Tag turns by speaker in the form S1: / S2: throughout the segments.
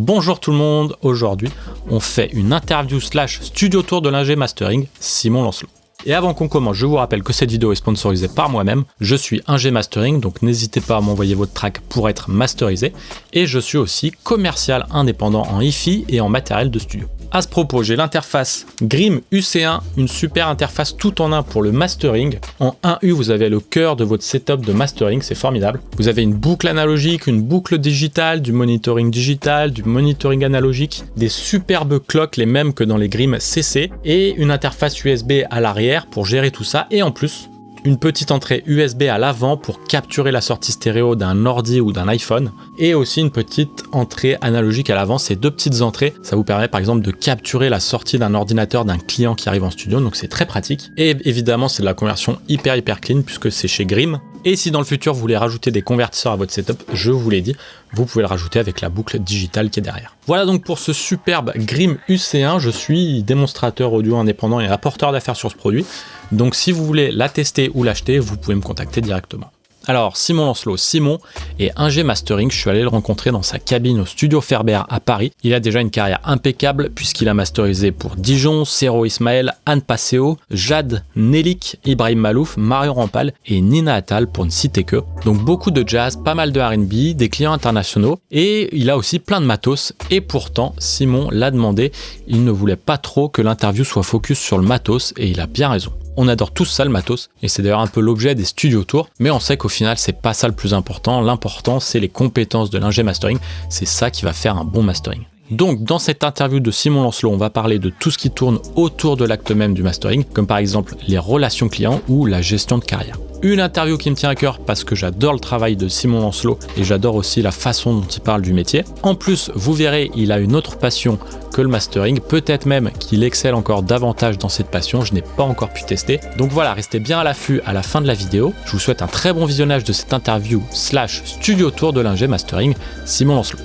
S1: Bonjour tout le monde, aujourd'hui on fait une interview / studio tour de l'ingé mastering Simon Lancelot. Et avant qu'on commence, je vous rappelle que cette vidéo est sponsorisée par moi-même. Je suis ingé mastering, donc n'hésitez pas à m'envoyer votre track pour être masterisé. Et je suis aussi commercial indépendant en hi-fi et en matériel de studio. À ce propos, j'ai l'interface Grimm UC1, une super interface tout en un pour le mastering. En 1U, vous avez le cœur de votre setup de mastering, c'est formidable. Vous avez une boucle analogique, une boucle digitale, du monitoring digital, du monitoring analogique, des superbes clocks, les mêmes que dans les Grimm CC, et une interface USB à l'arrière pour gérer tout ça. Et en plus, une petite entrée USB à l'avant pour capturer la sortie stéréo d'un ordi ou d'un iPhone, et aussi une petite entrée analogique à l'avant. Ces deux petites entrées, ça vous permet par exemple de capturer la sortie d'un ordinateur d'un client qui arrive en studio, donc c'est très pratique. Et évidemment, c'est de la conversion hyper clean puisque c'est chez Grimm. Et si dans le futur vous voulez rajouter des convertisseurs à votre setup, je vous l'ai dit, vous pouvez le rajouter avec la boucle digitale qui est derrière. Voilà donc pour ce superbe Grimm UC1, je suis démonstrateur audio indépendant et apporteur d'affaires sur ce produit. Donc si vous voulez la tester ou l'acheter, vous pouvez me contacter directement. Alors Simon Lancelot, Simon est ingé mastering, je suis allé le rencontrer dans sa cabine au studio Ferber à Paris. Il a déjà une carrière impeccable puisqu'il a masterisé pour Dijon, Sero Ismaël, Anne Passeo, Jade Nelik, Ibrahim Malouf, Marion Rampal et Nina Attal pour ne citer que. Donc beaucoup de jazz, pas mal de R&B, des clients internationaux et il a aussi plein de matos. Et pourtant Simon l'a demandé, il ne voulait pas trop que l'interview soit focus sur le matos et il a bien raison. On adore tous ça le matos, et c'est d'ailleurs un peu l'objet des studio tours, mais on sait qu'au final c'est pas ça le plus important, l'important c'est les compétences de l'ingé mastering, c'est ça qui va faire un bon mastering. Donc dans cette interview de Simon Lancelot, on va parler de tout ce qui tourne autour de l'acte même du mastering, comme par exemple les relations clients ou la gestion de carrière. Une interview qui me tient à cœur parce que j'adore le travail de Simon Lancelot et j'adore aussi la façon dont il parle du métier. En plus, vous verrez, il a une autre passion que le mastering, peut-être même qu'il excelle encore davantage dans cette passion, je n'ai pas encore pu tester. Donc voilà, restez bien à l'affût à la fin de la vidéo. Je vous souhaite un très bon visionnage de cette interview / studio tour de l'ingé mastering Simon Lancelot.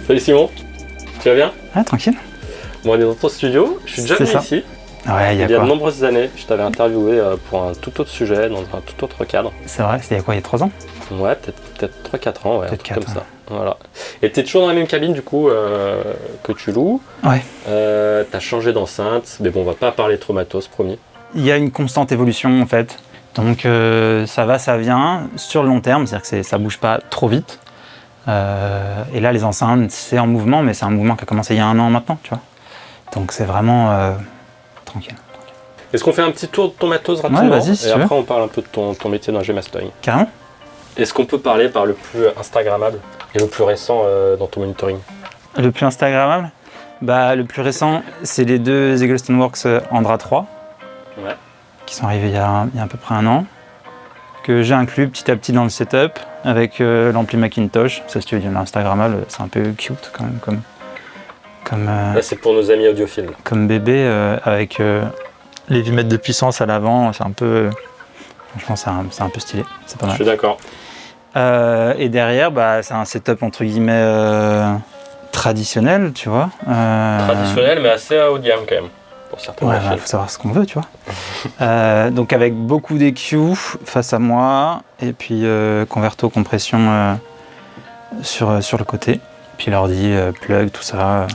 S2: Salut Simon, tu vas bien?
S3: Ouais, tranquille.
S2: Bon, on est dans ton studio, je suis déjà venu ici.
S3: Ouais,
S2: il y a de nombreuses années, je t'avais interviewé pour un tout autre sujet, dans un tout autre cadre.
S3: C'est vrai, c'était il y a quoi, il y a 3 ans?
S2: Ouais, peut-être 3-4 ans, ouais,
S3: peut-être 4,
S2: comme ça. Voilà. Et t'es toujours dans la même cabine du coup que tu loues.
S3: Ouais.
S2: T'as changé d'enceinte, mais bon, on va pas parler trop matos, promis.
S3: Il y a une constante évolution en fait, donc ça va, ça vient, sur le long terme, c'est-à-dire que ça bouge pas trop vite. Et là, les enceintes, c'est en mouvement, mais c'est un mouvement qui a commencé il y a 1 an maintenant, tu vois. Donc c'est vraiment tranquille.
S2: Est-ce qu'on fait un petit tour de ton matos rapidement?
S3: Ouais, vas-y, si
S2: et
S3: tu veux.
S2: après on parle un peu de ton métier d'ingé mastering.
S3: Carrément.
S2: Est-ce qu'on peut parler par le plus instagrammable et le plus récent dans ton monitoring?
S3: Le plus instagrammable, le plus récent, c'est les deux Eggleston Works Andra 3,
S2: ouais,
S3: qui sont arrivés il y a à peu près 1 an, que j'ai inclus petit à petit dans le setup avec l'ampli Macintosh. Ça, si tu veux dire l'instagrammable, c'est un peu cute quand même,
S2: là c'est pour nos amis audiophiles.
S3: Comme bébé avec les 8 mètres de puissance à l'avant, c'est un peu, franchement c'est un peu stylé, c'est pas mal.
S2: Je suis d'accord.
S3: Et derrière, c'est un setup entre guillemets traditionnel, tu vois.
S2: Traditionnel mais assez haut de gamme quand même. Pour certaines machines.
S3: Faut savoir ce qu'on veut, tu vois. Donc avec beaucoup d'EQ face à moi, et puis converto compression sur le côté, puis l'ordi, plug, tout ça,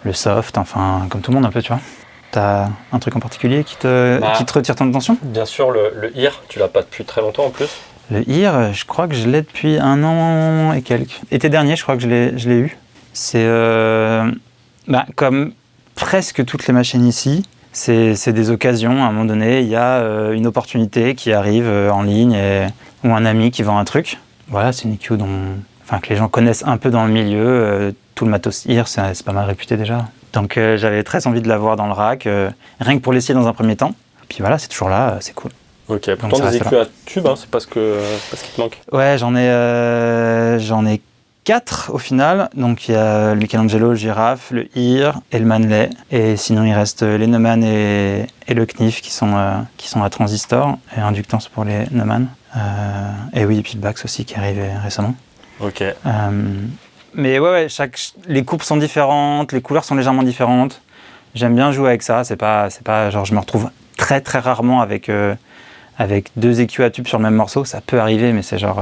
S3: le soft, enfin comme tout le monde un peu, tu vois. T'as un truc en particulier qui te retire ton attention?
S2: Bien sûr, le IR, tu l'as pas depuis très longtemps en plus.
S3: Le IR, je crois que je l'ai depuis 1 an et quelques. Été dernier, je crois que je l'ai eu. C'est comme presque toutes les machines ici, c'est des occasions. À un moment donné, il y a une opportunité qui arrive en ligne ou un ami qui vend un truc. Voilà, c'est une EQ que les gens connaissent un peu dans le milieu. Tout le matos IR, c'est pas mal réputé déjà. Donc j'avais très envie de l'avoir dans le rack, rien que pour l'essayer dans un premier temps. Puis voilà, c'est toujours là, c'est cool.
S2: Ok, pourtant des EQ à tube, c'est pas ce qui te manque.
S3: Ouais, j'en ai 4 au final. Donc il y a le Michelangelo, le Giraffe, le IR et le Manley. Et sinon il reste les Neumann et le Kniff qui sont à transistor et inductance pour les Neumann. Et oui, et puis le Bax aussi qui est arrivé récemment.
S2: Ok.
S3: Mais ouais, les courbes sont différentes, les couleurs sont légèrement différentes. J'aime bien jouer avec ça. C'est pas genre je me retrouve très très rarement avec avec 2 EQ à tube sur le même morceau, ça peut arriver, mais c'est genre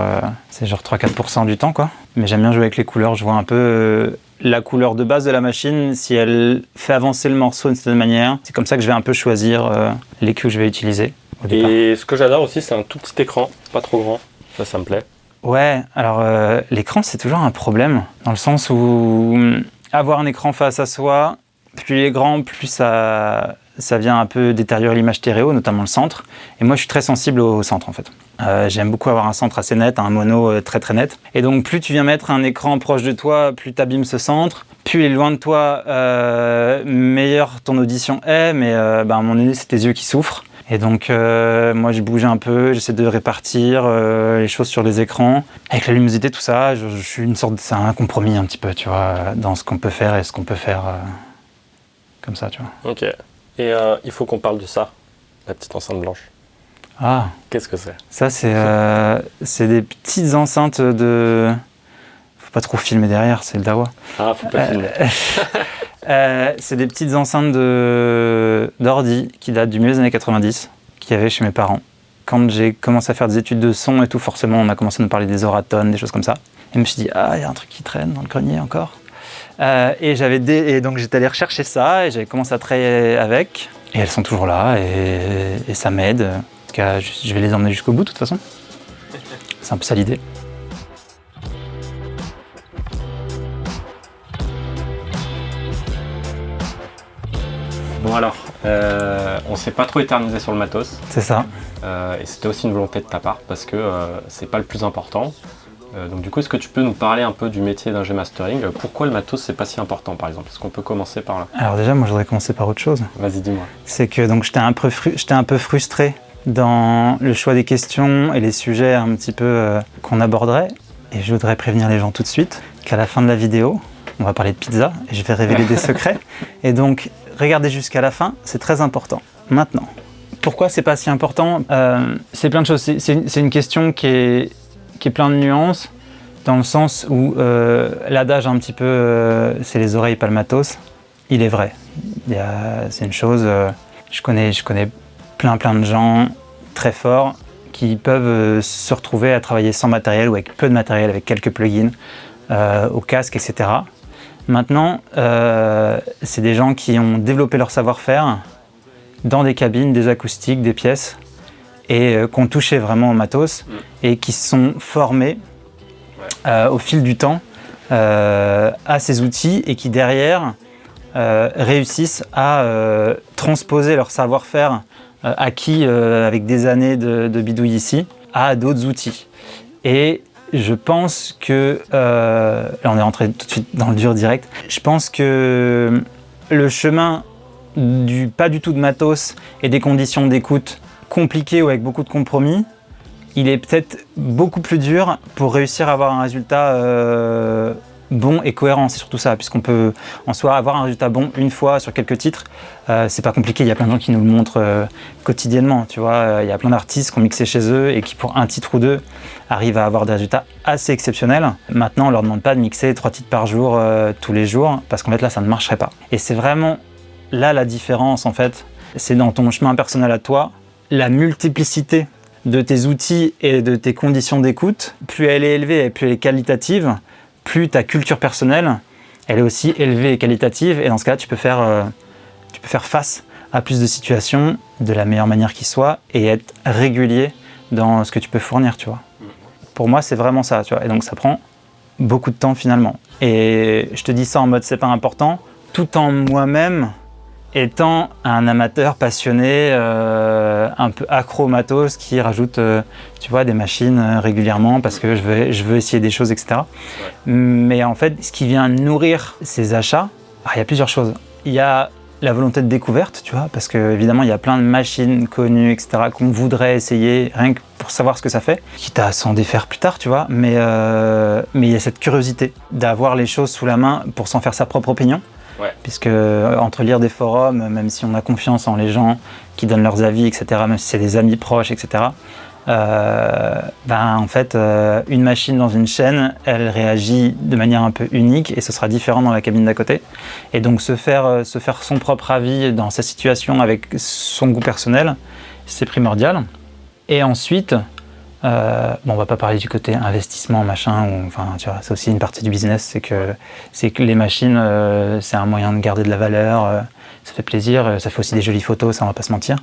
S3: 3-4% du temps, quoi. Mais j'aime bien jouer avec les couleurs, je vois un peu la couleur de base de la machine, si elle fait avancer le morceau d'une certaine manière, c'est comme ça que je vais un peu choisir l'EQ que je vais utiliser au départ.
S2: Et ce que j'adore aussi, c'est un tout petit écran, pas trop grand, ça me plaît.
S3: Ouais, alors l'écran c'est toujours un problème, dans le sens où avoir un écran face à soi, plus il est grand, plus ça vient un peu détériorer l'image stéréo, notamment le centre. Et moi je suis très sensible au centre en fait. J'aime beaucoup avoir un centre assez net, un mono très très net. Et donc plus tu viens mettre un écran proche de toi, plus tu abîmes ce centre. Plus il est loin de toi, meilleure ton audition est, mais à un moment donné c'est tes yeux qui souffrent. Et donc moi je bouge un peu, j'essaie de répartir les choses sur les écrans. Avec la luminosité, tout ça, je suis une sorte c'est un compromis un petit peu, tu vois, dans ce qu'on peut faire et ce qu'on peut faire comme ça, tu vois.
S2: Ok. Et il faut qu'on parle de ça, la petite enceinte blanche.
S3: Ah.
S2: Qu'est-ce que c'est ?
S3: Ça c'est des petites enceintes de... Faut pas trop filmer derrière, c'est le dawa.
S2: Ah, faut pas filmer.
S3: C'est des petites enceintes d'ordi qui datent du milieu des années 90, qu'il y avait chez mes parents. Quand j'ai commencé à faire des études de son et tout, forcément, on a commencé à nous parler des oratones, des choses comme ça. Et je me suis dit, il y a un truc qui traîne dans le grenier encore. Et donc j'étais allé rechercher ça et j'avais commencé à travailler avec. Et elles sont toujours là et ça m'aide. Je vais les emmener jusqu'au bout de toute façon. C'est un peu ça l'idée.
S2: Bon alors, on s'est pas trop éternisé sur le matos.
S3: C'est ça.
S2: Et c'était aussi une volonté de ta part parce que c'est pas le plus important. Donc du coup, est-ce que tu peux nous parler un peu du métier d'ingé mastering ? Pourquoi le matos c'est pas si important par exemple ? Est-ce qu'on peut commencer par là ?
S3: Alors déjà, moi je voudrais commencer par autre chose.
S2: Vas-y, dis-moi.
S3: C'est que donc j'étais un peu frustré dans le choix des questions et les sujets un petit peu qu'on aborderait. Et je voudrais prévenir les gens tout de suite qu'à la fin de la vidéo, on va parler de pizza et je vais révéler des secrets. Et donc, regardez jusqu'à la fin, c'est très important. Maintenant, pourquoi c'est pas si important ? C'est plein de choses. C'est une question qui est plein de nuances, dans le sens où l'adage un petit peu c'est les oreilles pas le matos, il est vrai. C'est une chose, je connais plein de gens très forts qui peuvent se retrouver à travailler sans matériel ou avec peu de matériel, avec quelques plugins, au casque, etc. Maintenant, c'est des gens qui ont développé leur savoir-faire dans des cabines, des acoustiques, des pièces, et qui ont touché vraiment au matos, et qui se sont formés au fil du temps à ces outils, et qui derrière réussissent à transposer leur savoir-faire acquis avec des années de bidouille ici à d'autres outils. Et je pense que, là on est rentré tout de suite dans le dur direct, je pense que le chemin du pas du tout de matos et des conditions d'écoute compliquées ou avec beaucoup de compromis, il est peut-être beaucoup plus dur pour réussir à avoir un résultat bon et cohérent, c'est surtout ça, puisqu'on peut en soi avoir un résultat bon une fois sur quelques titres, c'est pas compliqué, il y a plein de gens qui nous le montrent quotidiennement, tu vois, il y a plein d'artistes qui ont mixé chez eux et qui pour un titre ou deux arrivent à avoir des résultats assez exceptionnels. Maintenant on leur demande pas de mixer 3 titres par jour tous les jours, parce qu'en fait là ça ne marcherait pas. Et c'est vraiment là la différence en fait, c'est dans ton chemin personnel à toi, la multiplicité de tes outils et de tes conditions d'écoute, plus elle est élevée et plus elle est qualitative, plus ta culture personnelle, elle est aussi élevée et qualitative, et dans ce cas, tu peux faire face à plus de situations de la meilleure manière qui soit et être régulier dans ce que tu peux fournir, tu vois. Pour moi, c'est vraiment ça, tu vois. Et donc, ça prend beaucoup de temps finalement. Et je te dis ça en mode c'est pas important, tout en moi-même étant un amateur passionné, un peu accro matos qui rajoute tu vois, des machines régulièrement parce que je veux essayer des choses, etc. Ouais. Mais en fait, ce qui vient nourrir ces achats, il y a plusieurs choses. Il y a la volonté de découverte, tu vois, parce qu'évidemment, il y a plein de machines connues, etc., qu'on voudrait essayer, rien que pour savoir ce que ça fait, quitte à s'en défaire plus tard, tu vois, mais il y a cette curiosité d'avoir les choses sous la main pour s'en faire sa propre opinion. Ouais. Puisque entre lire des forums, même si on a confiance en les gens qui donnent leurs avis, etc., même si c'est des amis proches, etc., en fait, une machine dans une chaîne, elle réagit de manière un peu unique et ce sera différent dans la cabine d'à côté. Et donc se faire son propre avis dans sa situation avec son goût personnel, c'est primordial. Et ensuite, on va pas parler du côté investissement, machin, tu vois, c'est aussi une partie du business, c'est que les machines, c'est un moyen de garder de la valeur, ça fait plaisir, ça fait aussi des jolies photos, ça on va pas se mentir.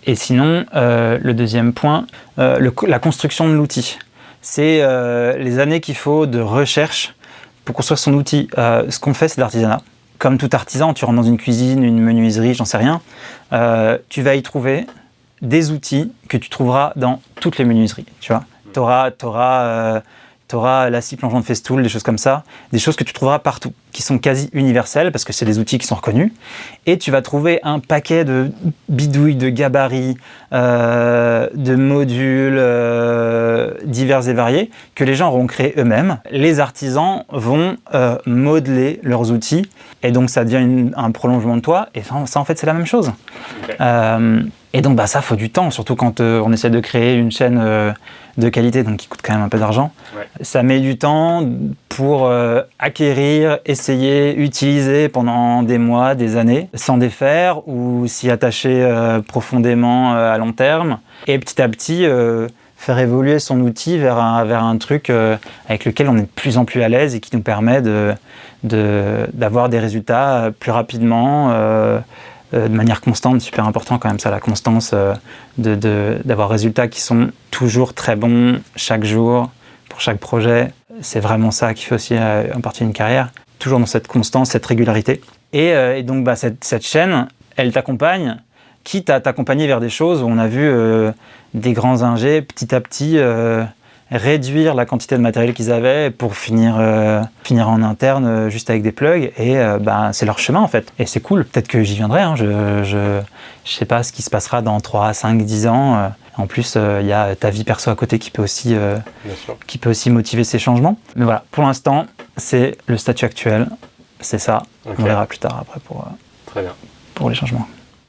S3: Et sinon, le deuxième point, la construction de l'outil. C'est les années qu'il faut de recherche pour construire son outil. Ce qu'on fait, c'est de l'artisanat. Comme tout artisan, tu rentres dans une cuisine, une menuiserie, j'en sais rien, tu vas y trouver des outils que tu trouveras dans toutes les menuiseries, tu vois. T'auras la scie plongeante Festool, des choses comme ça, des choses que tu trouveras partout, qui sont quasi universelles parce que c'est des outils qui sont reconnus. Et tu vas trouver un paquet de bidouilles, de gabarits, de modules divers et variés que les gens auront créés eux-mêmes. Les artisans vont modeler leurs outils et donc ça devient un prolongement de toi. Et ça en fait, c'est la même chose. Okay. Et donc ça, faut du temps, surtout quand on essaie de créer une chaîne de qualité, donc qui coûte quand même un peu d'argent. Ouais. Ça met du temps pour acquérir, essayer, utiliser pendant des mois, des années, s'en défaire ou s'y attacher profondément à long terme. Et petit à petit, faire évoluer son outil vers un truc avec lequel on est de plus en plus à l'aise et qui nous permet d'avoir des résultats plus rapidement, de manière constante, super important quand même ça, la constance, d'avoir résultats qui sont toujours très bons chaque jour, pour chaque projet. C'est vraiment ça qui fait aussi en partie une carrière, toujours dans cette constance, cette régularité. Et donc cette chaîne, elle t'accompagne, quitte à t'accompagner vers des choses où on a vu des grands ingés petit à petit réduire la quantité de matériel qu'ils avaient pour finir en interne juste avec des plugs et c'est leur chemin en fait et c'est cool, peut-être que j'y viendrai, hein. Je sais pas ce qui se passera dans 3, 5, 10 ans, en plus il y a ta vie perso à côté qui peut aussi motiver ces changements, mais voilà, pour l'instant c'est le statut actuel, c'est ça. Okay. On verra plus tard après
S2: Très bien.
S3: Pour les changements.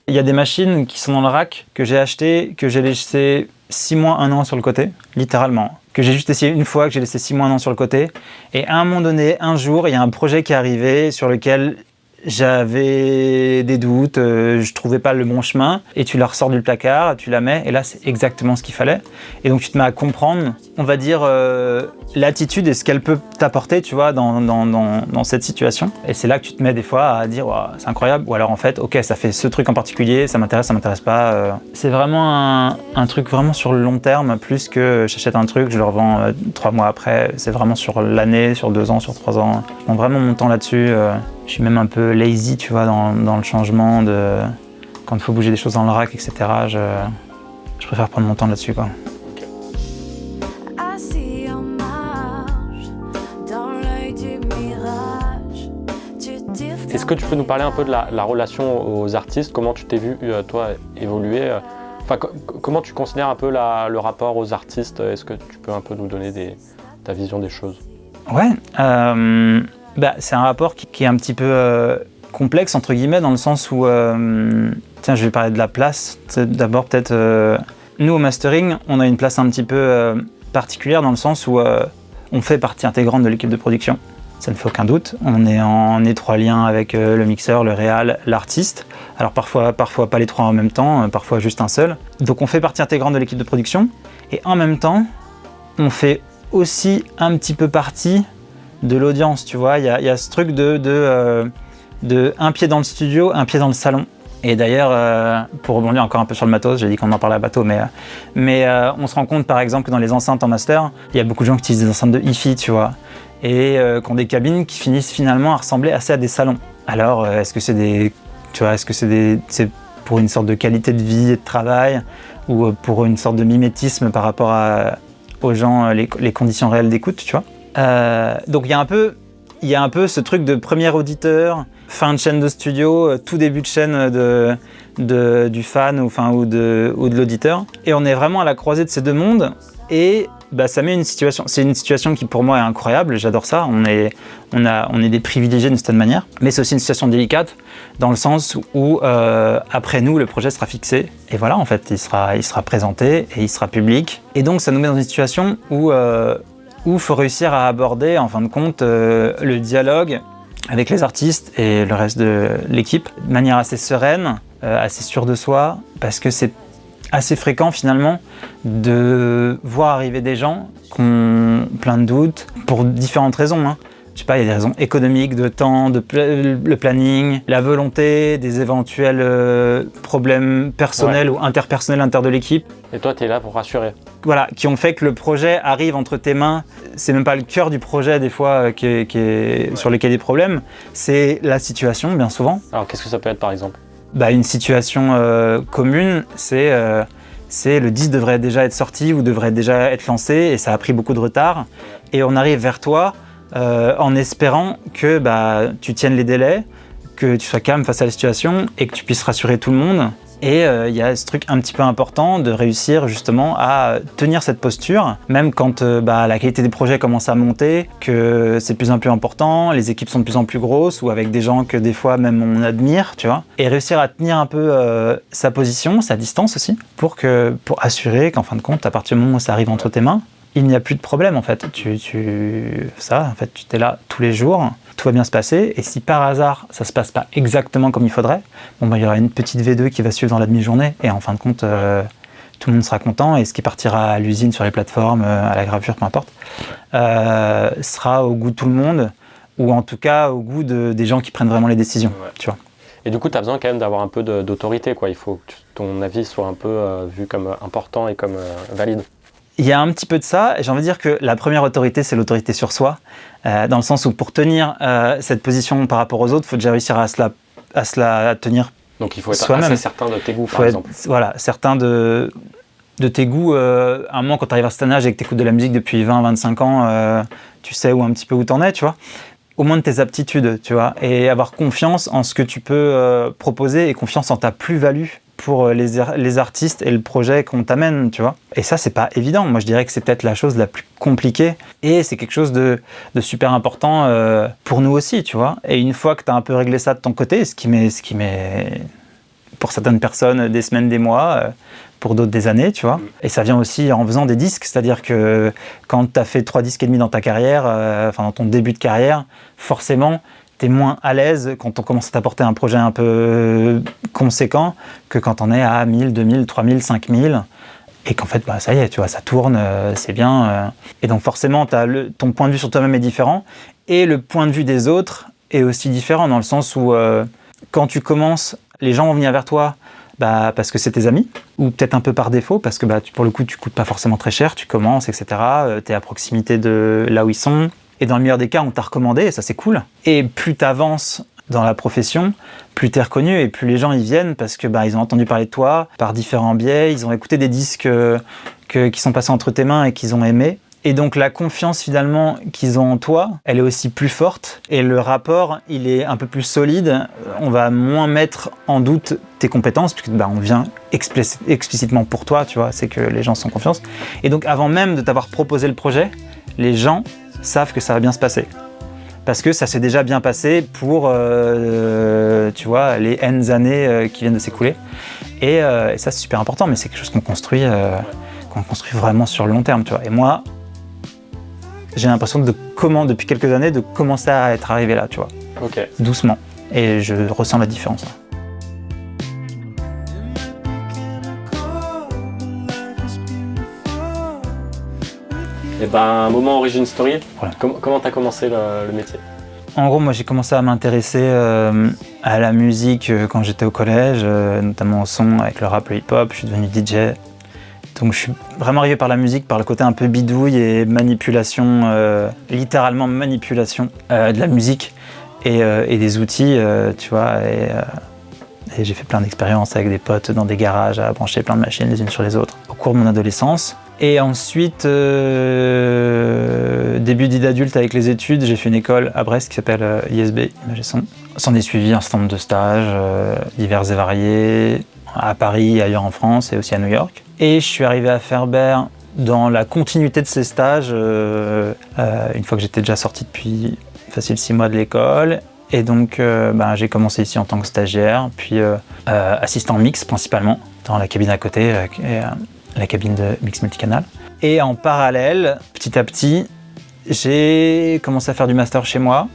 S3: Il y a des machines qui sont dans le rack que j'ai achetées, que j'ai laissé 6 mois, 1 an sur le côté, littéralement. Que j'ai juste essayé une fois, que j'ai laissé 6 mois, 1 an sur le côté. Et à un moment donné, un jour, il y a un projet qui est arrivé sur lequel j'avais des doutes, je trouvais pas le bon chemin. Et tu la ressors du placard, tu la mets, et là, c'est exactement ce qu'il fallait. Et donc, tu te mets à comprendre, on va dire, l'attitude et ce qu'elle peut t'apporter, tu vois, dans cette situation. Et c'est là que tu te mets des fois à dire, wow, c'est incroyable. Ou alors, en fait, ok, ça fait ce truc en particulier, ça m'intéresse pas. C'est vraiment un truc vraiment sur le long terme, plus que j'achète un truc, je le revends 3 mois après. C'est vraiment sur l'année, sur 2 ans, sur 3 ans. Je prends vraiment mon temps là-dessus. Je suis même un peu lazy, tu vois, dans le changement de... Quand il faut bouger des choses dans le rack, etc. Je préfère prendre mon temps là-dessus, quoi. Okay.
S2: Est-ce que tu peux nous parler un peu de la relation aux artistes? Comment tu t'es vu, toi, évoluer? Enfin, comment tu considères un peu le rapport aux artistes? Est-ce que tu peux un peu nous donner ta vision des choses?
S3: Ouais, c'est un rapport qui est un petit peu complexe, entre guillemets, dans le sens où... je vais parler de la place. D'abord, peut-être... nous, au mastering, on a une place un petit peu particulière dans le sens où on fait partie intégrante de l'équipe de production. Ça ne fait aucun doute. On est en étroit lien avec le mixeur, le réal, l'artiste. Alors parfois pas les 3 en même temps, parfois juste un seul. Donc on fait partie intégrante de l'équipe de production. Et en même temps, on fait aussi un petit peu partie de l'audience, tu vois. Il y a ce truc de un pied dans le studio, un pied dans le salon. Et d'ailleurs, pour rebondir encore un peu sur le matos, j'ai dit qu'on en parlait à bateau, mais on se rend compte par exemple que dans les enceintes en master, il y a beaucoup de gens qui utilisent des enceintes de hi-fi, tu vois, et qui ont des cabines qui finissent finalement à ressembler assez à des salons. Alors, est-ce que c'est pour une sorte de qualité de vie et de travail, ou pour une sorte de mimétisme par rapport aux gens, les conditions réelles d'écoute, tu vois. Donc il y a un peu ce truc de premier auditeur, fin de chaîne de studio, tout début de chaîne du fan ou de l'auditeur. Et on est vraiment à la croisée de ces deux mondes. Et ça met c'est une situation qui pour moi est incroyable, j'adore ça. On est des privilégiés d'une certaine manière. Mais c'est aussi une situation délicate dans le sens où après nous, le projet sera fixé. Et voilà, en fait, il sera présenté et il sera public. Et donc ça nous met dans une situation où il faut réussir à aborder, en fin de compte, le dialogue avec les artistes et le reste de l'équipe de manière assez sereine, assez sûre de soi, parce que c'est assez fréquent finalement de voir arriver des gens qui ont plein de doutes pour différentes raisons. Hein. Je sais pas, il y a des raisons économiques, de temps, le planning, la volonté, des éventuels problèmes personnels ou interpersonnels à l'intérieur de l'équipe.
S2: Et toi, tu es là pour rassurer.
S3: Voilà, qui ont fait que le projet arrive entre tes mains. C'est même pas le cœur du projet des fois qui est sur lequel il y a des problèmes, c'est la situation bien souvent.
S2: Alors qu'est-ce que ça peut être par exemple ?
S3: Une situation commune, c'est le disque devrait déjà être sorti ou devrait déjà être lancé et ça a pris beaucoup de retard. Et on arrive vers toi en espérant que tu tiennes les délais, que tu sois calme face à la situation et que tu puisses rassurer tout le monde. Et il y a ce truc un petit peu important de réussir justement à tenir cette posture, même quand la qualité des projets commence à monter, que c'est de plus en plus important, les équipes sont de plus en plus grosses ou avec des gens que des fois même on admire, tu vois. Et réussir à tenir un peu sa position, sa distance aussi, pour assurer qu'en fin de compte, à partir du moment où ça arrive entre tes mains, il n'y a plus de problème en fait. Tu t'es là tous les jours, tout va bien se passer. Et si par hasard ça se passe pas exactement comme il faudrait, il y aura une petite V2 qui va suivre dans la demi-journée. Et en fin de compte, tout le monde sera content. Et ce qui partira à l'usine, sur les plateformes, à la gravure, peu importe, sera au goût de tout le monde, ou en tout cas au goût des gens qui prennent vraiment les décisions. Ouais. Tu vois.
S2: Et du coup, tu as besoin quand même d'avoir un peu d'autorité, quoi. Il faut que ton avis soit un peu vu comme important et comme valide.
S3: Il y a un petit peu de ça, et j'ai envie de dire que la première autorité, c'est l'autorité sur soi, dans le sens où pour tenir cette position par rapport aux autres, il faut déjà réussir à se la tenir.
S2: Donc il faut être
S3: soi-même.
S2: assez certain de tes goûts, par exemple.
S3: Voilà, certain de tes goûts. À un moment, quand tu arrives à cet âge et que tu écoutes de la musique depuis 20-25 ans, tu sais un petit peu où t'en es, tu vois. Au moins de tes aptitudes, tu vois, et avoir confiance en ce que tu peux proposer et confiance en ta plus-value pour les artistes et le projet qu'on t'amène, tu vois. Et ça, c'est pas évident. Moi, je dirais que c'est peut-être la chose la plus compliquée et c'est quelque chose de super important pour nous aussi, tu vois. Et une fois que tu as un peu réglé ça de ton côté, ce qui met pour certaines personnes des semaines, des mois, pour d'autres des années, tu vois. Et ça vient aussi en faisant des disques, c'est-à-dire que quand tu as fait 3 disques et demi dans ta carrière, dans ton début de carrière, forcément, t'es moins à l'aise quand on commence à t'apporter un projet un peu conséquent que quand on est à 1000, 2000, 3000, 5000 et qu'en fait, ça y est, tu vois, ça tourne, c'est bien. Et donc forcément, ton point de vue sur toi-même est différent et le point de vue des autres est aussi différent dans le sens où quand tu commences, les gens vont venir vers toi parce que c'est tes amis ou peut-être un peu par défaut parce que pour le coup, tu coûtes pas forcément très cher, tu commences, etc. T'es à proximité de là où ils sont. Et dans le meilleur des cas, on t'a recommandé, et ça c'est cool. Et plus tu avances dans la profession, plus tu es reconnu et plus les gens y viennent parce que ils ont entendu parler de toi par différents biais, ils ont écouté des disques qui sont passés entre tes mains et qu'ils ont aimés. Et donc la confiance finalement qu'ils ont en toi, elle est aussi plus forte et le rapport, il est un peu plus solide. On va moins mettre en doute tes compétences puisque on vient explicitement pour toi, tu vois, c'est que les gens sont confiance. Et donc avant même de t'avoir proposé le projet, les gens savent que ça va bien se passer. Parce que ça s'est déjà bien passé pour tu vois, les N années qui viennent de s'écouler. Et ça, c'est super important, mais c'est quelque chose qu'on construit vraiment sur le long terme. Tu vois. Et moi, j'ai l'impression depuis quelques années de commencer à être arrivé là, tu vois.
S2: Okay.
S3: Doucement. Et je ressens la différence.
S2: Un moment origin story. Voilà. Comment tu as commencé le métier ?
S3: En gros, moi j'ai commencé à m'intéresser à la musique quand j'étais au collège, notamment au son avec le rap, le hip-hop. Je suis devenu DJ. Donc je suis vraiment arrivé par la musique, par le côté un peu bidouille et manipulation, littéralement manipulation de la musique et des outils, tu vois. Et j'ai fait plein d'expériences avec des potes dans des garages à brancher plein de machines les unes sur les autres au cours de mon adolescence. Et ensuite, début d'idée adulte avec les études, j'ai fait une école à Brest qui s'appelle ISB, Image et Son. S'en est suivi un certain nombre de stages divers et variés à Paris, ailleurs en France et aussi à New York. Et je suis arrivé à Ferber dans la continuité de ces stages, une fois que j'étais déjà sorti depuis facile 6 mois de l'école. Et donc j'ai commencé ici en tant que stagiaire, puis assistant mix principalement, dans la cabine à côté, la cabine de mix multicanal. Et en parallèle, petit à petit, j'ai commencé à faire du master chez moi,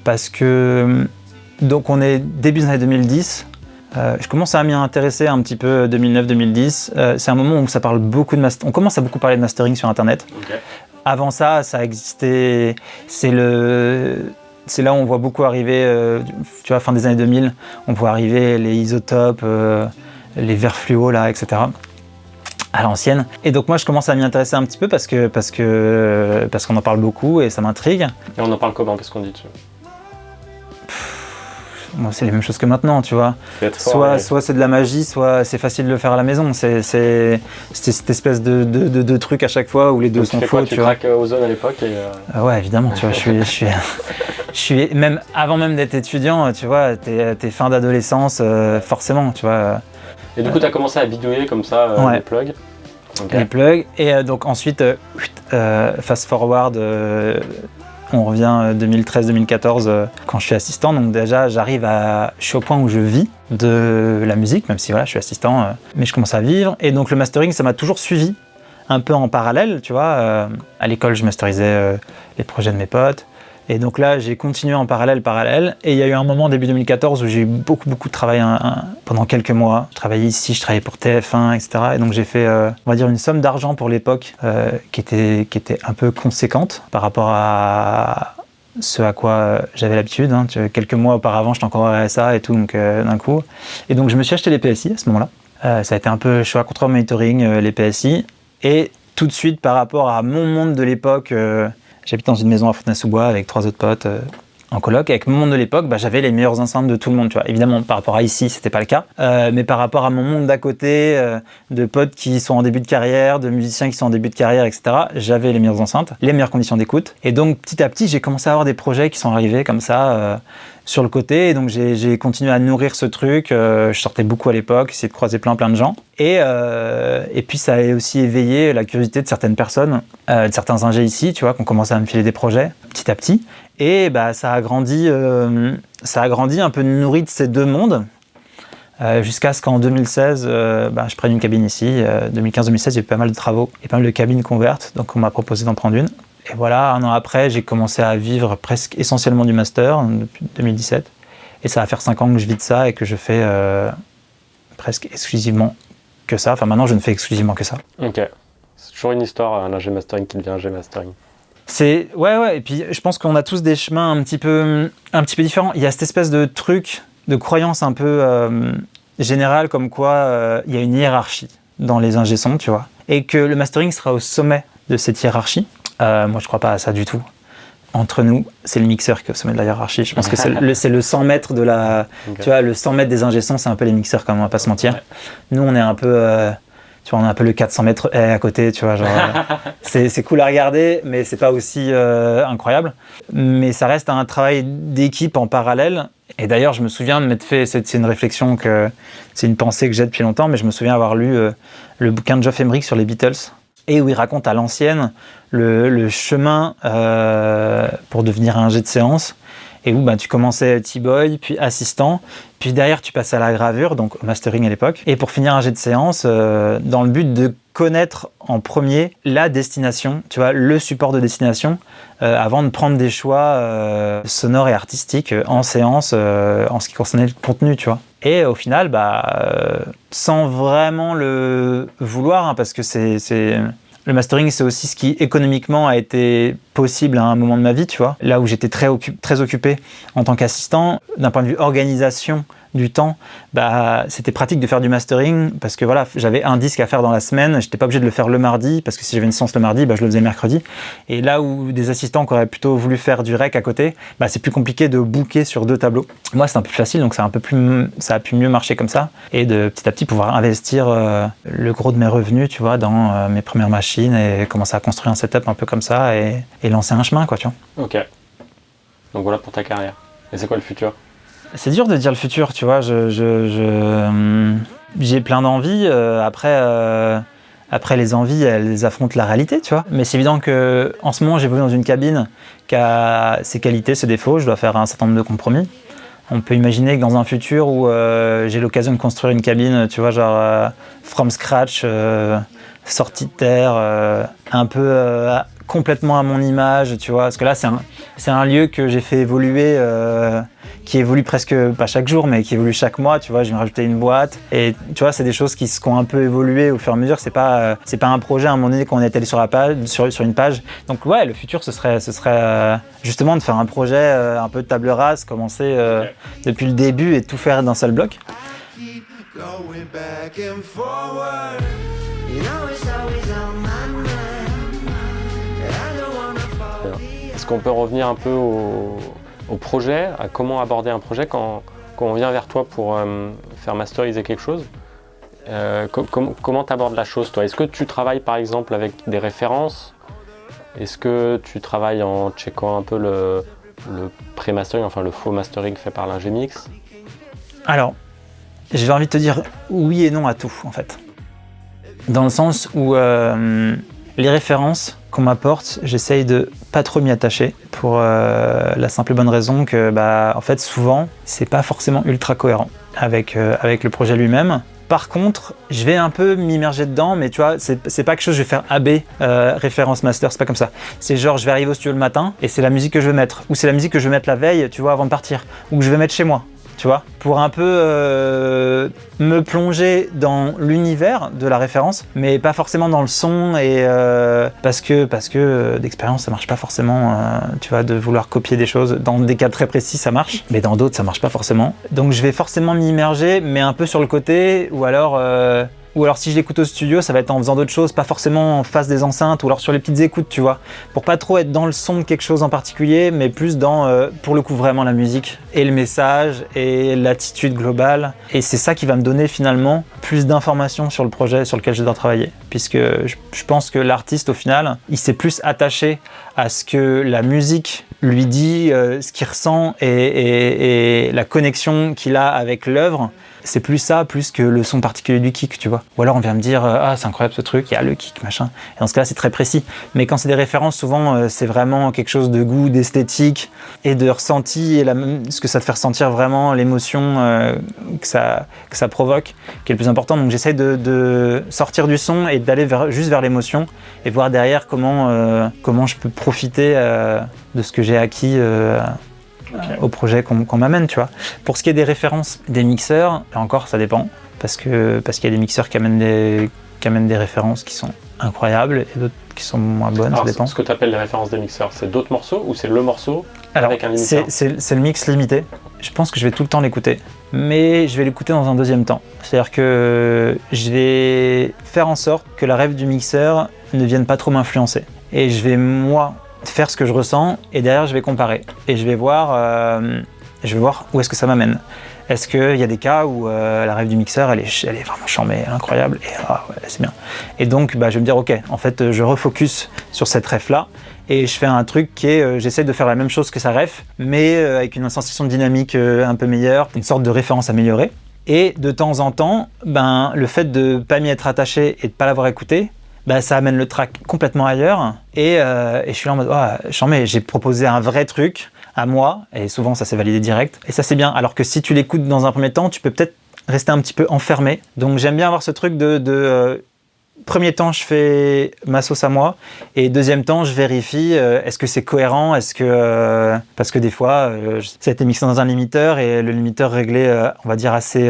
S3: parce que, donc on est début des années 2010, Je commence à m'y intéresser un petit peu 2009-2010. C'est un moment où ça parle beaucoup de on commence à beaucoup parler de mastering sur Internet.
S2: Okay.
S3: Avant ça existait. C'est là où on voit beaucoup arriver, tu vois, fin des années 2000, on voit arriver les isotopes, les verres fluo, là, etc. à l'ancienne. Et donc moi, je commence à m'y intéresser un petit peu parce qu'on en parle beaucoup et ça m'intrigue.
S2: Et on en parle comment? Qu'est-ce qu'on dit dessus?
S3: Bon, c'est les mêmes choses que maintenant, tu vois. Soit c'est de la magie, soit c'est facile de le faire à la maison. C'est cette espèce de truc à chaque fois où les deux sont faux.
S2: Tu craques Ozone à l'époque
S3: Ouais, évidemment. Tu vois, je suis même avant même d'être étudiant. Tu vois, t'es fin d'adolescence, forcément. Tu vois.
S2: Et du coup, tu as commencé à bidouiller comme ça les plugs.
S3: Okay. Les plugs. Et donc ensuite, fast forward. On revient 2013-2014 quand je suis assistant, donc déjà je suis au point où je vis de la musique, même si voilà, je suis assistant, mais je commence à vivre. Et donc le mastering, ça m'a toujours suivi, un peu en parallèle, tu vois. À l'école, je masterisais les projets de mes potes. Et donc là, j'ai continué en parallèle. Et il y a eu un moment, début 2014, où j'ai eu beaucoup de travail pendant quelques mois. Je travaillais ici, je travaillais pour TF1, etc. Et donc j'ai fait, on va dire, une somme d'argent pour l'époque qui était un peu conséquente par rapport à ce à quoi j'avais l'habitude. Hein. Quelques mois auparavant, j'étais encore au RSA et tout, donc d'un coup. Et donc je me suis acheté les PSI à ce moment-là. Ça a été un peu choix contre monitoring, les PSI. Et tout de suite, par rapport à mon monde de l'époque... J'habite dans une maison à Fontenay-sous-Bois avec 3 autres potes en coloc. Et avec mon monde de l'époque, j'avais les meilleures enceintes de tout le monde. Tu vois. Évidemment, par rapport à ici, c'était pas le cas. Mais par rapport à mon monde d'à côté, de potes qui sont en début de carrière, de musiciens qui sont en début de carrière, etc., j'avais les meilleures enceintes, les meilleures conditions d'écoute. Et donc, petit à petit, j'ai commencé à avoir des projets qui sont arrivés comme ça sur le côté. Et donc, j'ai continué à nourrir ce truc. Je sortais beaucoup à l'époque, essayais de croiser plein de gens. Et puis, ça a aussi éveillé la curiosité de certaines personnes, de certains ingés ici, tu vois, qui ont commencé à me filer des projets petit à petit. Et ça a grandi un peu nourri de ces deux mondes, jusqu'à ce qu'en 2016, je prenne une cabine ici. 2015-2016, il y a eu pas mal de travaux et pas mal de cabines convertes, donc on m'a proposé d'en prendre une. Et voilà, un an après, j'ai commencé à vivre presque essentiellement du master, depuis 2017. Et ça va faire 5 ans que je vis de ça et que je fais presque exclusivement que ça. Enfin, maintenant, je ne fais exclusivement que ça.
S2: Ok. C'est toujours une histoire, un ingé mastering qui devient ingé mastering.
S3: Ouais, et puis je pense qu'on a tous des chemins un petit peu différents. Il y a cette espèce de truc, de croyance un peu générale, comme quoi il y a une hiérarchie dans les ingé sons, tu vois, et que le mastering sera au sommet de cette hiérarchie. Moi, je crois pas à ça du tout. Entre nous, c'est le mixeur qui est au sommet de la hiérarchie. Je pense que c'est le 100 mètres de la... Okay. Tu vois, le 100 mètres des ingé sons, c'est un peu les mixeurs, quand même, on va pas se mentir. Ouais. Nous, on est un peu... tu vois, on a un peu le 400 mètres à côté, tu vois, genre, c'est cool à regarder, mais c'est pas aussi incroyable. Mais ça reste un travail d'équipe en parallèle. Et d'ailleurs, je me souviens de m'être fait, c'est une réflexion c'est une pensée que j'ai depuis longtemps, mais je me souviens avoir lu le bouquin de Geoff Emerick sur les Beatles, et où il raconte à l'ancienne le chemin pour devenir un ingé de séance. Et où tu commençais T-boy, puis assistant, puis derrière tu passais à la gravure, donc au mastering à l'époque, et pour finir un jet de séance, dans le but de connaître en premier la destination, tu vois, le support de destination, avant de prendre des choix sonores et artistiques en séance, en ce qui concernait le contenu, tu vois. Et au final, sans vraiment le vouloir, hein, parce que le mastering, c'est aussi ce qui économiquement a été possible à un moment de ma vie, tu vois. Là où j'étais très occupé en tant qu'assistant, d'un point de vue organisation du temps, c'était pratique de faire du mastering parce que voilà, j'avais un disque à faire dans la semaine, j'étais pas obligé de le faire le mardi parce que si j'avais une séance le mardi, je le faisais mercredi. Et là où des assistants qui auraient plutôt voulu faire du rec à côté, c'est plus compliqué de booker sur 2 tableaux. Moi, c'est un peu plus facile, donc ça a pu mieux marcher comme ça et de petit à petit pouvoir investir le gros de mes revenus, tu vois, dans mes premières machines et commencer à construire un setup un peu comme ça et lancer un chemin, quoi, tu vois.
S2: Ok. Donc voilà pour ta carrière. Et c'est quoi le futur ?
S3: C'est dur de dire le futur, tu vois. J'ai plein d'envies. Après, les envies, elles affrontent la réalité, tu vois. Mais c'est évident que, en ce moment, j'évolue dans une cabine qui a ses qualités, ses défauts. Je dois faire un certain nombre de compromis. On peut imaginer que dans un futur où j'ai l'occasion de construire une cabine, tu vois, genre from scratch, sortie de terre, un peu complètement à mon image, tu vois. Parce que là, c'est un lieu que j'ai fait évoluer, qui évolue presque, pas chaque jour, mais qui évolue chaque mois, tu vois. Je viens rajouter une boîte. Et tu vois, c'est des choses qui ont un peu évolué au fur et à mesure. C'est pas un projet à un moment donné qu'on est allé sur la page, sur une page. Donc ouais, le futur, ce serait justement de faire un projet un peu de table rase, commencer depuis le début et tout faire d'un seul bloc.
S2: Est-ce qu'on peut revenir un peu au projet, à comment aborder un projet quand on vient vers toi pour faire masteriser quelque chose? Comment tu abordes la chose, toi? Est-ce que tu travailles par exemple avec des références? Est-ce que tu travailles en checkant un peu le pré-mastering, enfin le faux mastering fait par l'ingé mix?
S3: Alors, j'ai envie de te dire oui et non à tout, en fait. Dans le sens où les références qu'on m'apporte, j'essaye de pas trop m'y attacher pour la simple et bonne raison que, en fait, souvent, c'est pas forcément ultra cohérent avec le projet lui-même. Par contre, je vais un peu m'immerger dedans, mais tu vois, c'est pas quelque chose que je vais faire AB, référence master, c'est pas comme ça. C'est genre, je vais arriver au studio le matin et c'est la musique que je vais mettre, ou c'est la musique que je vais mettre la veille, tu vois, avant de partir, ou que je vais mettre chez moi. Tu vois, pour un peu me plonger dans l'univers de la référence, mais pas forcément dans le son, et parce que d'expérience ça marche pas forcément, tu vois, de vouloir copier des choses. Dans des cas très précis ça marche, mais dans d'autres ça marche pas forcément. Donc je vais forcément m'immerger, mais un peu sur le côté, ou alors si je l'écoute au studio, ça va être en faisant d'autres choses, pas forcément en face des enceintes, ou alors sur les petites écoutes, tu vois. Pour pas trop être dans le son de quelque chose en particulier, mais plus dans, pour le coup, vraiment la musique, et le message, et l'attitude globale. Et c'est ça qui va me donner finalement plus d'informations sur le projet sur lequel je dois travailler. Puisque je pense que l'artiste, au final, il s'est plus attaché à ce que la musique lui dit, ce qu'il ressent, et la connexion qu'il a avec l'œuvre. C'est plus ça, plus que le son particulier du kick, tu vois. Ou alors on vient me dire ah c'est incroyable ce truc, il y a le kick, machin. Et dans ce cas-là c'est très précis. Mais quand c'est des références, souvent c'est vraiment quelque chose de goût, d'esthétique et de ressenti, et ce que ça te fait ressentir vraiment, l'émotion que ça provoque, qui est le plus important. Donc j'essaie de sortir du son et d'aller juste vers l'émotion et voir derrière comment je peux profiter de ce que j'ai acquis. Au projet qu'on m'amène, tu vois. Pour ce qui est des références des mixeurs, là encore ça dépend, parce qu'il y a des mixeurs qui amènent des références qui sont incroyables et d'autres qui sont moins bonnes.
S2: Alors,
S3: ça dépend.
S2: Ce que tu appelles les références des mixeurs, c'est d'autres morceaux ou c'est le morceau avec un limiteur?
S3: C'est le mix limité. Je pense que je vais tout le temps l'écouter, mais je vais l'écouter dans un deuxième temps. C'est-à-dire que je vais faire en sorte que la ref du mixeur ne vienne pas trop m'influencer. Et je vais, moi, faire ce que je ressens, et derrière je vais comparer et je vais voir où est-ce que ça m'amène. Est-ce qu'il y a des cas où la ref du mixeur elle est vraiment charmée, incroyable, et ouais, c'est bien. Et donc je vais me dire ok, en fait je refocus sur cette ref là et je fais un truc qui est j'essaie de faire la même chose que sa ref, mais avec une sensation de dynamique un peu meilleure, une sorte de référence améliorée. Et de temps en temps, le fait de pas m'y être attaché et de pas l'avoir écouté, ça amène le track complètement ailleurs, et je suis là en mode j'ai proposé un vrai truc à moi, et souvent ça s'est validé direct, et ça c'est bien. Alors que si tu l'écoutes dans un premier temps, tu peux peut-être rester un petit peu enfermé. Donc j'aime bien avoir ce truc de premier temps je fais ma sauce à moi, et deuxième temps je vérifie est-ce que c'est cohérent, parce que des fois ça a été mixé dans un limiteur, et le limiteur réglé on va dire assez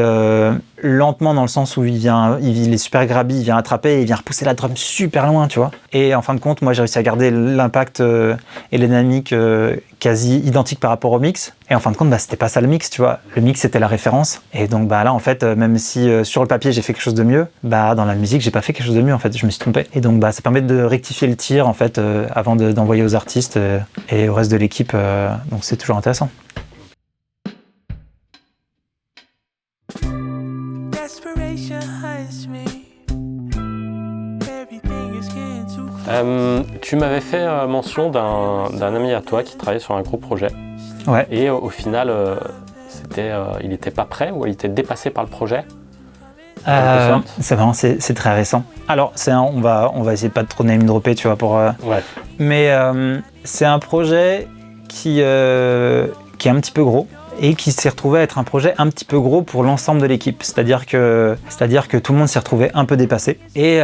S3: lentement, dans le sens où il est super grabby, il vient attraper et il vient repousser la drum super loin, tu vois. Et en fin de compte, moi j'ai réussi à garder l'impact et la dynamique quasi identique par rapport au mix. Et en fin de compte, c'était pas ça le mix, tu vois. Le mix c'était la référence. Et donc là en fait, même si sur le papier j'ai fait quelque chose de mieux, dans la musique j'ai pas fait quelque chose de mieux en fait, je me suis trompé. Et donc ça permet de rectifier le tir en fait avant d'envoyer aux artistes et au reste de l'équipe. Donc c'est toujours intéressant.
S2: Tu m'avais fait mention d'un ami à toi qui travaillait sur un gros projet.
S3: Ouais.
S2: Et au final, il n'était pas prêt, ou il était dépassé par le projet.
S3: C'est vraiment, c'est très récent. Alors on va essayer de pas trop name dropper, tu vois, pour.
S2: Ouais.
S3: Mais c'est un projet qui est un petit peu gros, et qui s'est retrouvé à être un projet un petit peu gros pour l'ensemble de l'équipe. C'est-à-dire que tout le monde s'est retrouvé un peu dépassé. Et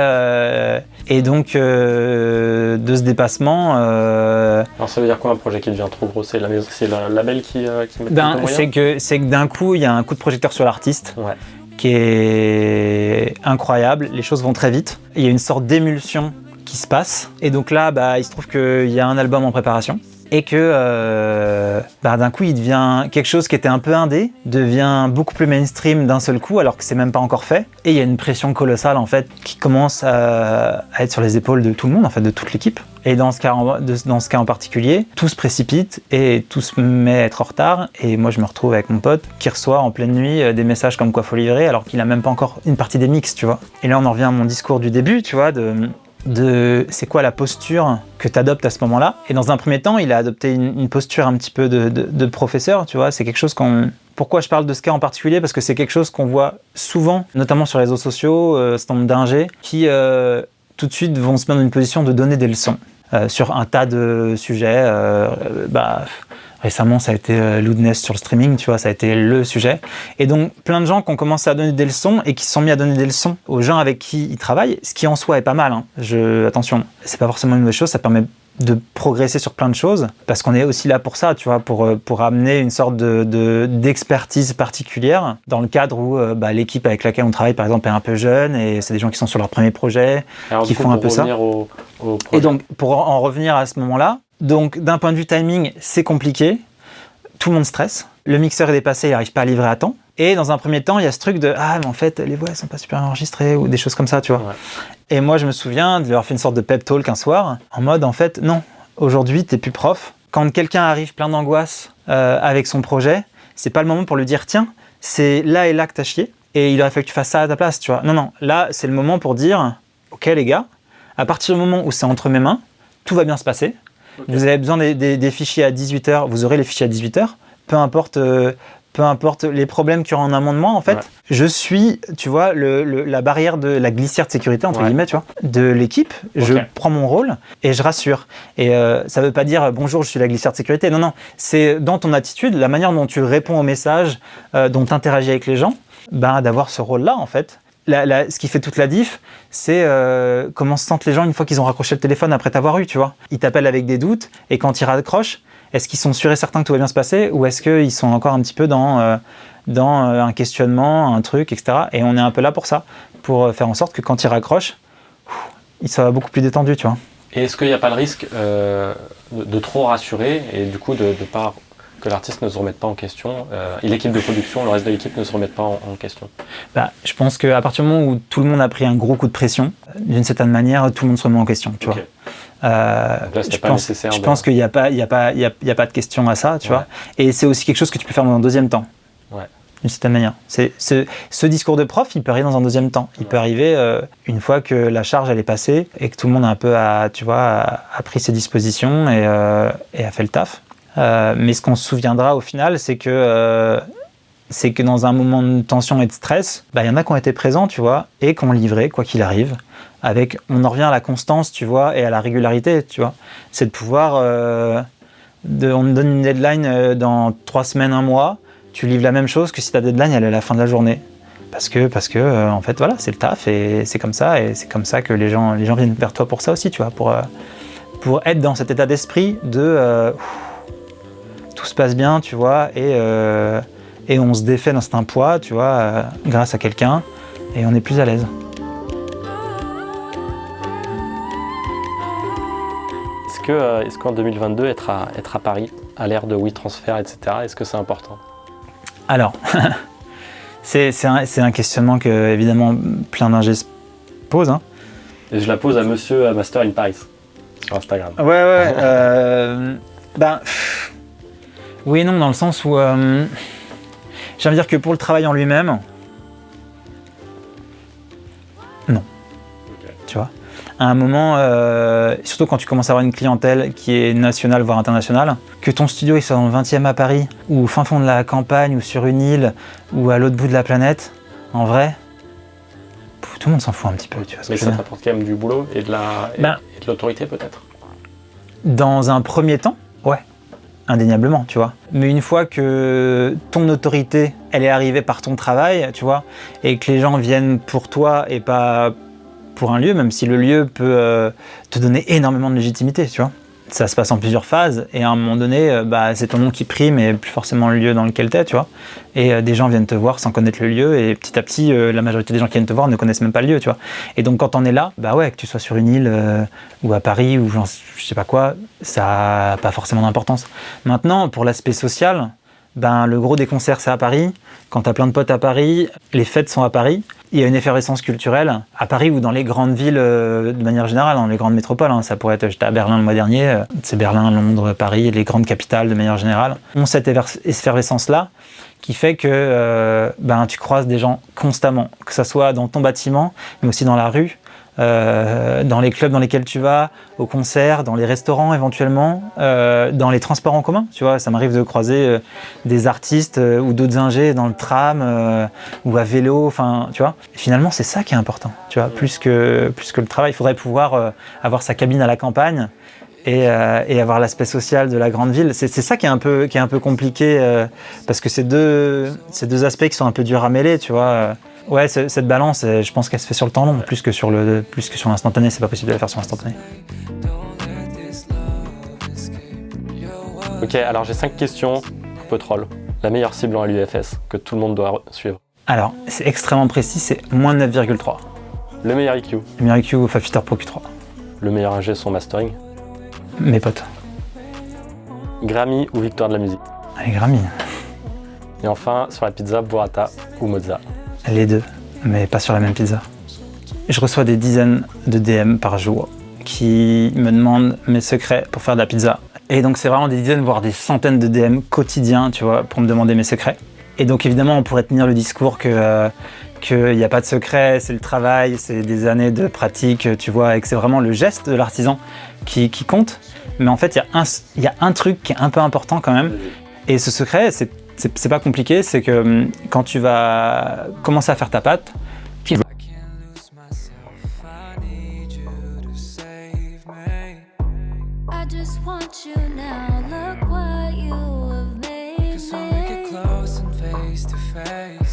S3: donc, de ce dépassement...
S2: Alors ça veut dire quoi un projet qui devient trop gros? C'est le label qui met tout le moyen?
S3: C'est que d'un coup, il y a un coup de projecteur sur l'artiste.
S2: Ouais.
S3: Qui est incroyable, les choses vont très vite. Il y a une sorte d'émulsion qui se passe. Et donc là, il se trouve qu'il y a un album en préparation. Et que d'un coup, il devient quelque chose qui était un peu indé, devient beaucoup plus mainstream d'un seul coup, alors que c'est même pas encore fait. Et il y a une pression colossale, en fait, qui commence à être sur les épaules de tout le monde, en fait, de toute l'équipe. Et dans ce cas en particulier, tout se précipite et tout se met à être en retard. Et moi, je me retrouve avec mon pote qui reçoit en pleine nuit des messages comme quoi faut livrer, alors qu'il a même pas encore une partie des mix, tu vois. Et là, on en revient à mon discours du début, tu vois, de c'est quoi la posture que tu adoptes à ce moment-là. Et dans un premier temps, il a adopté une posture un petit peu de professeur, tu vois. C'est quelque chose Pourquoi je parle de ce cas en particulier? Parce que c'est quelque chose qu'on voit souvent, notamment sur les réseaux sociaux, ce nombre d'ingés qui tout de suite vont se mettre dans une position de donner des leçons sur un tas de sujets. Récemment, ça a été Loudness sur le streaming, tu vois, ça a été le sujet. Et donc, plein de gens qui ont commencé à donner des leçons et qui se sont mis à donner des leçons aux gens avec qui ils travaillent, ce qui en soi est pas mal. Hein. Attention, c'est pas forcément une mauvaise chose, ça permet de progresser sur plein de choses, parce qu'on est aussi là pour ça, tu vois, pour amener une sorte d'expertise particulière, dans le cadre où l'équipe avec laquelle on travaille, par exemple, est un peu jeune, et c'est des gens qui sont sur leur premier projet, qui font un peu ça.
S2: Au projet.
S3: Et donc, pour en revenir à ce moment-là, donc d'un point de vue timing, c'est compliqué, tout le monde stresse, le mixeur est dépassé, il n'arrive pas à livrer à temps, et dans un premier temps, il y a ce truc de « Ah, mais en fait, les voix, elles sont pas super enregistrées » ou des choses comme ça, tu vois. Ouais. Et moi, je me souviens de leur faire une sorte de pep talk un soir, en mode, en fait, non, aujourd'hui, t'es plus prof. Quand quelqu'un arrive plein d'angoisse avec son projet, c'est pas le moment pour lui dire, tiens, c'est là et là que t'as chié, et il aurait fallu que tu fasses ça à ta place, tu vois. Non, là, c'est le moment pour dire, ok les gars, à partir du moment où c'est entre mes mains, tout va bien se passer. Okay. Vous avez besoin des fichiers à 18h, vous aurez les fichiers à 18h, peu importe les problèmes qu'il y aura en amendement, en fait, ouais. Je suis, tu vois, la barrière de la glissière de sécurité, entre guillemets, tu vois, de l'équipe. Okay. Je prends mon rôle et je rassure. Et ça veut pas dire « bonjour, je suis la glissière de sécurité ». Non, c'est dans ton attitude, la manière dont tu réponds aux messages, dont tu interagis avec les gens, d'avoir ce rôle-là, en fait. Ce qui fait toute la diff, c'est comment se sentent les gens une fois qu'ils ont raccroché le téléphone après t'avoir eu, tu vois. Ils t'appellent avec des doutes et quand ils raccrochent, est-ce qu'ils sont sûrs et certains que tout va bien se passer ou est-ce qu'ils sont encore un petit peu dans un questionnement, un truc, etc. Et on est un peu là pour ça, pour faire en sorte que quand ils raccrochent, ils soient beaucoup plus détendus, tu vois.
S2: Et est-ce qu'il n'y a pas le risque de trop rassurer et du coup de pas que l'artiste ne se remette pas en question et l'équipe de production, le reste de l'équipe ne se remette pas en question?
S3: Je pense qu'à partir du moment où tout le monde a pris un gros coup de pression, d'une certaine manière, tout le monde se remet en question, tu vois. Je pense qu'il n'y a pas de question à ça, tu vois. Et c'est aussi quelque chose que tu peux faire dans un deuxième temps.
S2: Ouais.
S3: D'une certaine manière. Ce discours de prof, il peut arriver dans un deuxième temps. Il peut arriver une fois que la charge elle est passée et que tout le monde a un peu a pris ses dispositions et a fait le taf. Mais ce qu'on se souviendra au final, c'est que dans un moment de tension et de stress, il y en a qui ont été présents, tu vois, et qui ont livré, quoi qu'il arrive. On en revient à la constance, tu vois, et à la régularité, tu vois. C'est de pouvoir... on te donne une deadline dans 3 semaines, 1 mois, tu livres la même chose que si ta deadline, elle est à la fin de la journée. Parce que en fait, voilà, c'est le taf, et c'est comme ça que les gens viennent vers toi pour ça aussi, tu vois, pour être dans cet état d'esprit de... tout se passe bien, tu vois, et on se défait d'un certain poids, tu vois, grâce à quelqu'un, et on est plus à l'aise.
S2: Est-ce qu'en 2022, être à Paris, à l'ère de WeTransfer, etc., est-ce que c'est important?
S3: Alors, c'est un questionnement que, évidemment, plein d'ingés se posent. Hein.
S2: Et je la pose à monsieur Master in Paris, sur Instagram.
S3: Ouais. Oui et non, dans le sens où... j'ai envie de dire que pour le travail en lui-même, non. Okay. Tu vois, à un moment, surtout quand tu commences à avoir une clientèle qui est nationale, voire internationale, que ton studio il soit dans le 20e à Paris, ou au fin fond de la campagne, ou sur une île, ou à l'autre bout de la planète, en vrai, tout le monde s'en fout un petit peu. Tu vois,
S2: mais ça t'apporte quand même du boulot et de l'autorité peut-être?
S3: Dans un premier temps, ouais. indéniablement, tu vois. Mais une fois que ton autorité, elle est arrivée par ton travail, tu vois, et que les gens viennent pour toi et pas pour un lieu, même si le lieu peut te donner énormément de légitimité, tu vois. Ça se passe en plusieurs phases, et à un moment donné, c'est ton nom qui prime et plus forcément le lieu dans lequel t'es, tu vois. Et des gens viennent te voir sans connaître le lieu, et petit à petit, la majorité des gens qui viennent te voir ne connaissent même pas le lieu, tu vois. Et donc quand on est là, que tu sois sur une île ou à Paris ou je sais pas quoi, ça n'a pas forcément d'importance. Maintenant, pour l'aspect social, le gros des concerts, c'est à Paris. Quand t'as plein de potes à Paris, les fêtes sont à Paris. Il y a une effervescence culturelle à Paris ou dans les grandes villes de manière générale, dans les grandes métropoles. Ça pourrait être, j'étais à Berlin le mois dernier, c'est Berlin, Londres, Paris, les grandes capitales de manière générale ont cette effervescence-là qui fait que tu croises des gens constamment, que ce soit dans ton bâtiment, mais aussi dans la rue, dans les clubs dans lesquels tu vas, au concert, dans les restaurants éventuellement, dans les transports en commun, tu vois, ça m'arrive de croiser des artistes ou d'autres ingés dans le tram ou à vélo, enfin, tu vois. Et finalement, c'est ça qui est important, tu vois, plus que le travail. Il faudrait pouvoir avoir sa cabine à la campagne et avoir l'aspect social de la grande ville. C'est ça qui est un peu compliqué parce que c'est deux aspects qui sont un peu durs à mêler, tu vois. Ouais, cette balance, je pense qu'elle se fait sur le temps long, plus que sur l'instantané. C'est pas possible de la faire sur l'instantané.
S2: Ok, alors j'ai 5 questions un peu troll. La meilleure cible en LUFS que tout le monde doit suivre.
S3: Alors, c'est extrêmement précis, c'est moins 9,3.
S2: Le meilleur EQ.
S3: Le meilleur EQ, Fafitter Pro Q3.
S2: Le meilleur ingé son mastering.
S3: Mes potes.
S2: Grammy ou victoire de la musique.
S3: Allez, Grammy.
S2: Et enfin, sur la pizza, burrata ou mozza.
S3: Les deux, mais pas sur la même pizza. Je reçois des dizaines de DM par jour qui me demandent mes secrets pour faire de la pizza. Et donc c'est vraiment des dizaines, voire des centaines de DM quotidiens, tu vois, pour me demander mes secrets. Et donc évidemment, on pourrait tenir le discours qu'il n'y a pas de secret, c'est le travail, c'est des années de pratique, tu vois, et que c'est vraiment le geste de l'artisan qui compte. Mais en fait, il y a un truc qui est un peu important quand même. Et ce secret, c'est pas compliqué, c'est que quand tu vas commencer à faire ta pâte,
S4: Face to face.